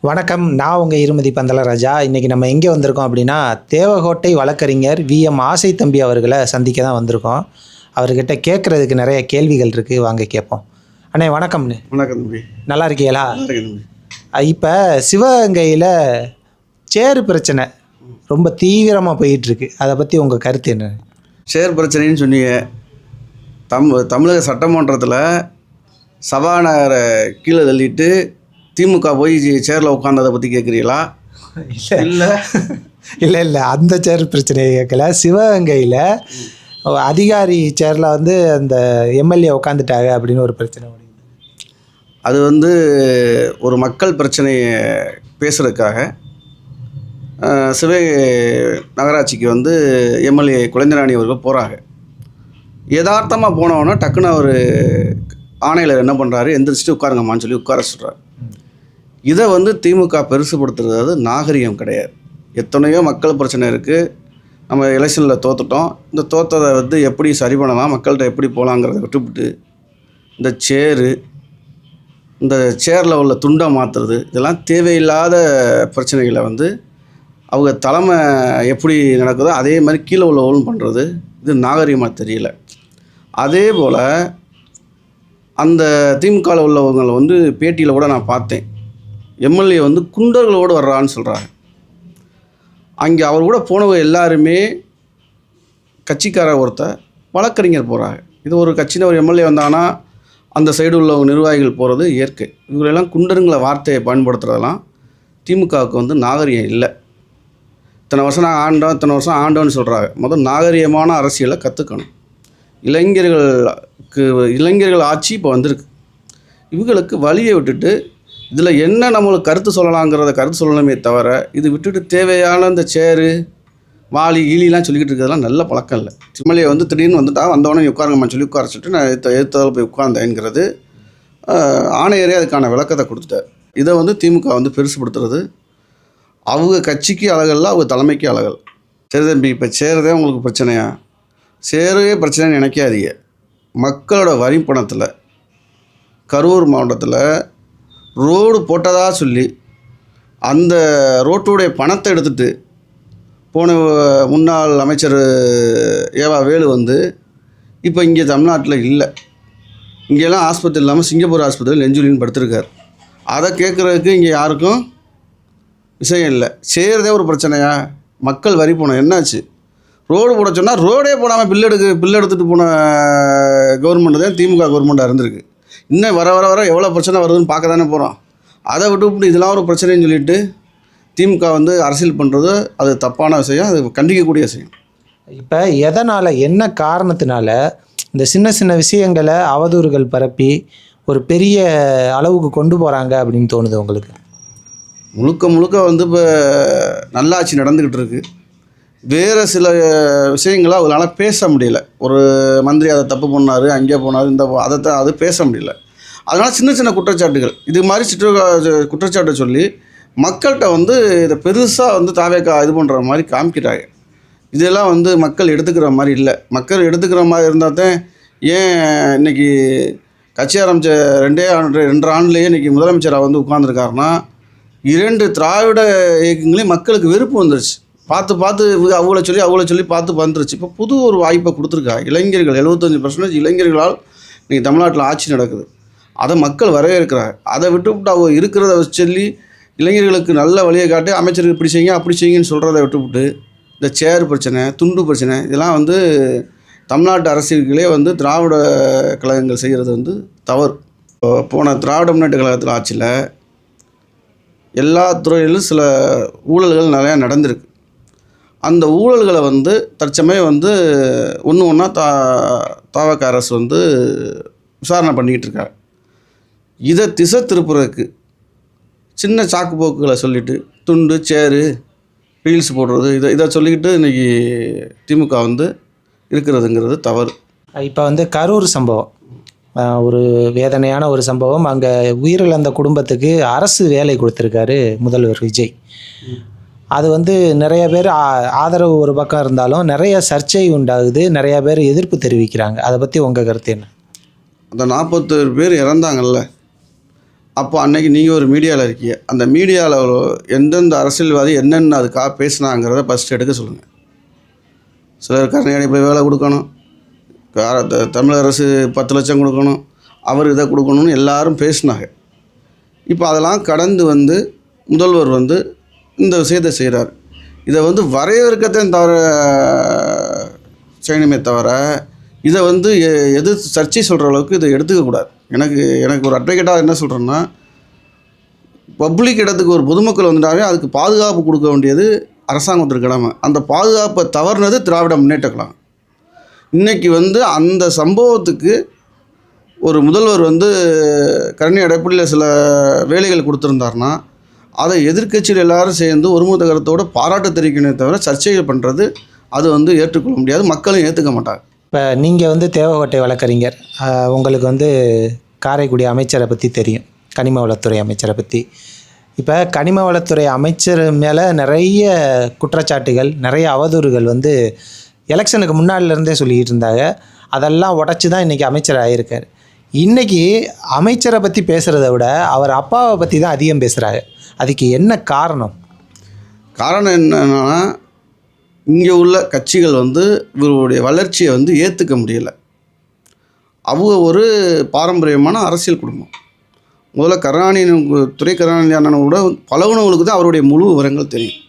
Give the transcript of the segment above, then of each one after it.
வணக்கம். நான் உங்கள் இருமதி பந்தலராஜா. இன்றைக்கி நம்ம எங்கே வந்திருக்கோம் அப்படின்னா, தேவகோட்டை வழக்கறிஞர் விஎம் ஆசை தம்பி அவர்களை சந்திக்க தான் வந்திருக்கோம். அவர்கிட்ட கேட்குறதுக்கு நிறைய கேள்விகள் இருக்குது, வாங்க கேட்போம். அண்ணே வணக்கம்ண்ணே. வணக்கம் தம்பி. நல்லா இருக்கீங்களா? நல்லா இருக்கேன் தம்பி. இப்போ சிவகங்கையில் சேறு பிரச்சனை ரொம்ப தீவிரமாக போயிட்டுருக்கு, அதை பற்றி உங்கள் கருத்து என்ன? சேர் பிரச்சனைன்னு சொன்னீங்க. தமிழக சட்டமன்றத்தில் சபாநாயகரை கீழே தள்ளிட்டு திமுக போய் சேரில் உட்காந்ததை பற்றி கேட்குறீங்களா? இல்லை இல்லை இல்லை, அந்த சேர் பிரச்சனையை கேட்கல. சிவகங்கையில் அதிகாரி சேரில் அந்த எம்எல்ஏ உட்காந்துட்டாங்க அப்படின்னு ஒரு பிரச்சனை. அது ஒரு மக்கள் பிரச்சனையை பேசுகிறதுக்காக சிவகங்கை நகராட்சிக்கு எம்எல்ஏ குழந்தைராணி அவர்கள் போகிறாங்க. யதார்த்தமாக போனவொன்னே டக்குன்னு அவர் ஆணையாளர் என்ன பண்ணுறாரு, எந்திரிச்சிட்டு உட்காருங்கம்மான்னு சொல்லி உட்கார சொல்கிறார். இதை திமுக பெருசுப்படுத்துறது நாகரிகம் கிடையாது. எத்தனையோ மக்கள் பிரச்சனை இருக்குது. நம்ம எலெக்ஷனில் தோற்றுட்டோம். இந்த தோற்றதை எப்படி சரி பண்ணலாம், மக்கள்கிட்ட எப்படி போகலாங்கிறத விட்டுவிட்டு இந்த சேரில் உள்ள துண்டை மாற்றுறது, இதெல்லாம் தேவையில்லாத பிரச்சனைகளை அவங்க தலைமை எப்படி நடக்குதோ அதே மாதிரி கீழே உள்ளவங்களும் பண்ணுறது, இது நாகரிகமாக தெரியல. அதே போல் அந்த திமுகவில் உள்ளவங்களை பேட்டியில் கூட நான் பார்த்தேன். எம்எல்ஏ குண்டர்களோடு வர்றான்னு சொல்கிறாங்க. அங்கே அவர் கூட போனவங்க எல்லாருமே கட்சிக்கார ஒருத்தர் வழக்கறிஞர் போகிறாங்க. இது ஒரு கட்சியில் ஒரு எம்எல்ஏ வந்தாங்கன்னா அந்த சைடு உள்ளவங்க நிர்வாகிகள் போகிறது இயற்கை. இவங்களெல்லாம் குண்டருங்கிற வார்த்தையை பயன்படுத்துகிறதெல்லாம் திமுகவுக்கு நாகரிகம் இல்லை. இத்தனை வருஷம் நாங்கள் ஆண்டோம், இத்தனை வருஷம் ஆண்டோன்னு சொல்கிறாங்க. முதல் நாகரிகமான அரசியலை கற்றுக்கணும். இளைஞர்கள் ஆட்சி இப்போ வந்திருக்கு. இவங்களுக்கு வழியை விட்டுட்டு இதில் என்ன நம்மளுக்கு கருத்து சொல்லலாங்கிறத கருத்து சொல்லணுமே தவிர, இது விட்டுட்டு தேவையான இந்த சேரு வாலி ஈலிலாம் சொல்லிக்கிட்டு இருக்கிறதுலாம் நல்ல பழக்கம் இல்லை. எம்எல்ஏ திடீர்னு வந்தவொடனே உட்காருங்கம்மா சொல்லி உட்கார சொல்லிட்டு நான் எதிர்த்தால போய் உட்கார்ந்தேங்கிறது ஆணையரே அதுக்கான விளக்கத்தை கொடுத்துட்டார். இதை திமுக பெருசுப்படுத்துறது அவங்க கட்சிக்கு அழகல்ல, அவங்க தலைமைக்கு அழகல். சரி தம்பி, இப்போ சேருதே உங்களுக்கு பிரச்சனையா? சேருவே பிரச்சனைன்னு நினைக்காதீங்க. மக்களோட வரி பணத்தில் கரூர் மாவட்டத்தில் ரோடு போட்டதாக சொல்லி அந்த ரோட்டுடைய பணத்தை எடுத்துகிட்டு போன முன்னாள் அமைச்சர் ஏவா வேலு இப்போ இங்கே தமிழ்நாட்டில் இல்லை. இங்கெல்லாம் ஆஸ்பத்திரி இல்லாமல் சிங்கப்பூர் ஆஸ்பத்திரியில் நெஞ்சுலின்னு படுத்திருக்கார். அதை கேட்குறதுக்கு இங்கே யாருக்கும் விஷயம் இல்லை. செய்கிறதே ஒரு பிரச்சனையா? மக்கள் வரி பணம் என்னாச்சு? ரோடு போட சொன்னால் ரோடே போடாமல் பில் எடுத்துகிட்டு போன கவர்மெண்ட் தான் திமுக கவர்மெண்ட்டாக இருந்திருக்கு. இன்னும் வர வர வர எவ்வளோ பிரச்சனை வருதுன்னு பார்க்க தானே போகிறோம். அதை விட்டு இதெல்லாம் ஒரு பிரச்சனைன்னு சொல்லிட்டு திமுக அரசியல் பண்ணுறது அது தப்பான விஷயம், அது கண்டிக்கக்கூடிய விஷயம். இப்போ எதனால், என்ன காரணத்தினால இந்த சின்ன சின்ன விஷயங்களை அவதூறுகள் பரப்பி ஒரு பெரிய அளவுக்கு கொண்டு போகிறாங்க அப்படின்னு தோணுது உங்களுக்கு? முழுக்க இப்போ நல்லாட்சி நடந்துக்கிட்டு இருக்குது. வேறு சில விஷயங்களை அவங்களால பேச முடியல. ஒரு மந்திரி அதை தப்பு பண்ணார், அங்கே போனார், அது பேச முடியல. அதனால் சின்ன சின்ன குற்றச்சாட்டுகள், இது மாதிரி குற்றச்சாட்டை சொல்லி மக்கள்கிட்ட இதை பெருசாக தாவேக்கா இது பண்ணுற மாதிரி காமிக்கிறாங்க. இதெல்லாம் மக்கள் எடுத்துக்கிற மாதிரி இல்லை. மக்கள் எடுத்துக்கிற மாதிரி இருந்தால் தான் ஏன் இன்றைக்கி கட்சி ஆரம்பித்த 2 ஆண்டுலேயே இன்றைக்கி முதலமைச்சராக உட்கார்ந்துருக்காருன்னா, 2 திராவிட இயக்கங்களையும் மக்களுக்கு வெறுப்பு வந்துருச்சு. பார்த்து அவங்கள சொல்லி பார்த்து வந்துருச்சு. இப்போ புது ஒரு வாய்ப்பை கொடுத்துருக்கா. இளைஞர்கள் 75% இளைஞர்களால் இன்றைக்கி தமிழ்நாட்டில் ஆட்சி நடக்குது. அதை மக்கள் வரவேற்கிறாங்க. அதை விட்டுவிட்டு அவங்க இருக்கிறத வச்சு சொல்லி இளைஞர்களுக்கு நல்ல வழியை காட்டி அமைச்சருக்கு இப்படி செய்யுங்க அப்படி செய்யுங்கன்னு சொல்கிறத விட்டுவிட்டு இந்த சேர் பிரச்சனை, துண்டு பிரச்சனை, இதெல்லாம் தமிழ்நாட்டு அரசியல்களே திராவிட கழகங்கள் செய்கிறது தவறு. போன திராவிட முன்னேற்ற கழகத்தில் ஆட்சியில் எல்லா துறையிலும் சில ஊழல்கள் நிறையா நடந்திருக்கு. அந்த ஊழல்களை தற்சமயம் ஒன்று ஒன்றா தாவக அரசு விசாரணை பண்ணிக்கிட்டு இருக்காங்க. இதை திசை திருப்புறதுக்கு சின்ன சாக்கு போக்குகளை சொல்லிவிட்டு துண்டு சேரு ரீல்ஸ் போடுறது, இதை சொல்லிக்கிட்டு இன்றைக்கி திமுக இருக்கிறதுங்கிறது தவறு. இப்போ கரூர் சம்பவம் ஒரு வேதனையான ஒரு சம்பவம். அங்கே உயிரிழந்த குடும்பத்துக்கு அரசு வேலை கொடுத்துருக்காரு முதல்வர் விஜய். அது நிறைய பேர் ஆதரவு ஒரு பக்கம் இருந்தாலும் நிறைய சர்ச்சை உண்டாகுது, நிறையா பேர் எதிர்ப்பு தெரிவிக்கிறாங்க. அதை பற்றி உங்கள் கருத்து என்ன? அந்த 40 பேர் இறந்தாங்கல்ல, அப்போ அன்னைக்கு நீங்கள் ஒரு மீடியாவில் இருக்கீங்க, அந்த மீடியாவில் எந்தெந்த அரசியல்வாதி என்னென்ன அதுக்காக பேசுனாங்கிறத ஃபஸ்ட்டு எடுக்க சொல்லுங்கள். சிலர் கருணை அடிப்படை வேலை கொடுக்கணும், தமிழக அரசு 10 லட்சம் கொடுக்கணும், அவர் இதை கொடுக்கணும்னு எல்லாரும் பேசினாங்க. இப்போ அதெல்லாம் கடந்து வந்து முதல்வர் வந்து இந்த விஷயத்தை செய்கிறார். இதை வந்து வரையறுக்கத்தான் தவிர செய்யணுமே தவிர இதை வந்து சர்ச்சை சொல்கிற அளவுக்கு இதை எடுத்துக்கக்கூடாது. எனக்கு ஒரு அட்வொகேட்டாக என்ன சொல்கிறேன்னா, பப்ளிக் இடத்துக்கு ஒரு பொதுமக்கள் வந்துட்டாவே அதுக்கு பாதுகாப்பு கொடுக்க வேண்டியது அரசாங்கத்திற்கு கடமை. அந்த பாதுகாப்பை தவறுனது திராவிட முன்னேற்ற கழகம். இன்றைக்கி வந்து அந்த சம்பவத்துக்கு ஒரு முதல்வர் வந்து கருணை அடிப்படையில் சில வேலைகள் கொடுத்துருந்தாருன்னா அதை எதிர்க்கட்சியில் எல்லாரும் சேர்ந்து ஒருமித்த கருத்தோடு பாராட்டு தெரிவிக்கணுமே தவிர சர்ச்சைகள் பண்ணுறது அது வந்து ஏற்றுக்கொள்ள முடியாது, மக்களும் ஏற்றுக்க மாட்டாங்க. இப்போ நீங்கள் வந்து தேவகோட்டை வழக்கறிஞர், உங்களுக்கு வந்து காரைக்குடி அமைச்சரை பற்றி தெரியும், கனிம வளத்துறை அமைச்சரை பற்றி. இப்போ கனிம வளத்துறை அமைச்சர் மேலே நிறைய குற்றச்சாட்டுகள், நிறைய அவதூறுகள் வந்து எலெக்ஷனுக்கு முன்னாடிலேருந்தே சொல்லிக்கிட்டு இருந்தாங்க. அதெல்லாம் உடச்சி தான் இன்றைக்கி அமைச்சர் ஆகியிருக்கார். இன்றைக்கி அமைச்சரை பற்றி பேசுகிறத விட அவர் அப்பாவை பற்றி தான் அதிகம் பேசுகிறாங்க. அதுக்கு என்ன காரணம்? காரணம் என்னன்னா, இங்கே உள்ள கட்சிகள் வந்து இவருடைய வளர்ச்சியை வந்து ஏற்றுக்க முடியலை. அவங்க ஒரு பாரம்பரியமான அரசியல் குடும்பம். முதல்ல துரை கருணாநிதி அண்ணனோட பழகுனவங்களுக்கு தான் அவருடைய முழு விவரங்கள் தெரியும்.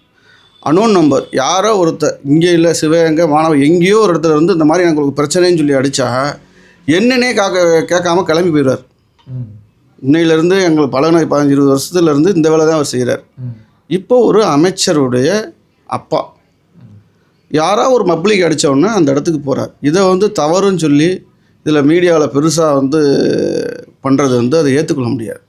அனோன் நம்பர் யாரோ ஒருத்தர் இங்கே இல்லை சிவகங்கை மாணவர் எங்கேயோ ஒரு இடத்துல வந்து இந்த மாதிரி எனக்கு ஒரு பிரச்சனைன்னு சொல்லி அடித்தா என்னன்னே கேட்காம கிளம்பி போயிடுவார். இன்னையிலேருந்து எங்களுக்கு பழகின 15-20 வருஷத்துலேருந்து இந்த வேலை தான் அவர் செய்கிறார். இப்போ ஒரு அமைச்சருடைய அப்பா யாராவது ஒரு பப்ளிக் அடித்தோடனே அந்த இடத்துக்கு போகிறார். இதை வந்து தவறுன்னு சொல்லி இதில் மீடியாவில் பெருசாக வந்து பண்ணுறது வந்து அதை ஏற்றுக்கொள்ள முடியாது.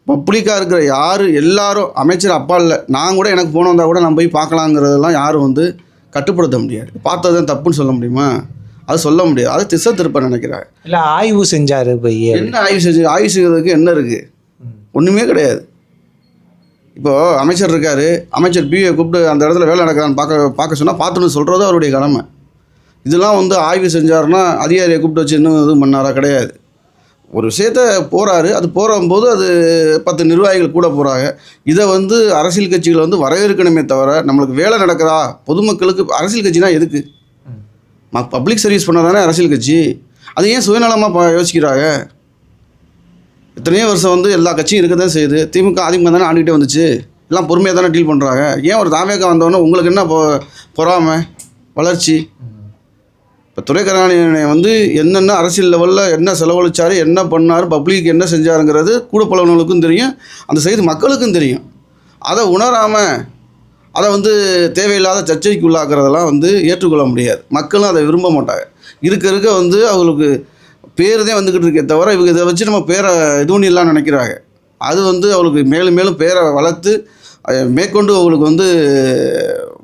பப்ளிக்காக இருக்கிற யார் எல்லாரும் அமைச்சர் அப்பா இல்லை, நான் கூட எனக்கு போன வந்தால் கூட நான் போய் பார்க்கலாங்கிறதெல்லாம் யாரும் வந்து கட்டுப்படுத்த முடியாது. பார்த்தது தப்புன்னு சொல்ல முடியுமா? அது சொல்ல முடியாது. அது திசை திருப்ப நினைக்கிறாங்க. இல்லை ஆய்வு செஞ்சார். போய் என்ன ஆய்வு செய்வதற்கு என்ன இருக்குது? ஒன்றுமே கிடையாது. இப்போது அமைச்சர் இருக்கார், அமைச்சர் பிஏ கூப்பிட்டு அந்த இடத்துல வேலை நடக்கிறான்னு பார்க்க சொன்னால் பார்த்துன்னு சொல்கிறது அவருடைய கடமை. இதெல்லாம் வந்து ஆய்வு செஞ்சாருன்னா அதிகாரியை கூப்பிட்டு வச்சு இன்னும் எதுவும் பண்ணாரா? கிடையாது. ஒரு விஷயத்த போகிறாரு, அது போகும்போது அது 10 நிர்வாகிகள் கூட போகிறாங்க. இதை வந்து அரசியல் கட்சிகள் வந்து வரவேற்கணுமே தவிர நம்மளுக்கு வேலை நடக்குதா, பொதுமக்களுக்கு அரசியல் கட்சினா எதுக்கு? பப்ளிக் சர்வீஸ் பண்ண தானே அரசியல் கட்சி. அது ஏன் சுயநலமாக யோசிக்கிறாங்க? எத்தனையோ வருஷம் வந்து எல்லா கட்சியும் இருக்க தான் செய்யுது. திமுக அதிமுக தானே ஆண்டுகிட்டே வந்துச்சு, எல்லாம் பொறுமையாக தானே டீல் பண்ணுறாங்க. ஏன் ஒரு தாமேக்கா வந்தோடனே உங்களுக்கு என்ன பொறாமை வளர்ச்சி? இப்போ துரை கருணாநிதி வந்து என்னென்ன அரசியல் லெவலில் என்ன செலவழிச்சார், என்ன பண்ணார், பப்ளிக் என்ன செஞ்சாருங்கிறது கூட பழகினவங்களுக்கும் தெரியும், அந்த செய்தி மக்களுக்கும் தெரியும். அதை உணராமல் அதை வந்து தேவையில்லாத சர்ச்சைக்கு உள்ளாக்குறதெல்லாம் வந்து ஏற்றுக்கொள்ள முடியாது. மக்களும் அதை விரும்ப மாட்டாங்க. இருக்க வந்து அவங்களுக்கு பேர் தான் வந்துக்கிட்டு இருக்கே தவிர இவங்க இதை வச்சு நம்ம பேரை இது பண்ணிடலாம்னு நினைக்கிறாங்க. அது வந்து அவங்களுக்கு மேலும் மேலும் பேரை வளர்த்து மேற்கொண்டு அவங்களுக்கு வந்து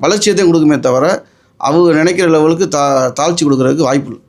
வளர்ச்சியை தான் கொடுக்குமே தவிர அவங்க நினைக்கிற லெவலுக்கு தாழ்ச்சி கொடுக்குறதுக்கு வாய்ப்பு இல்லை.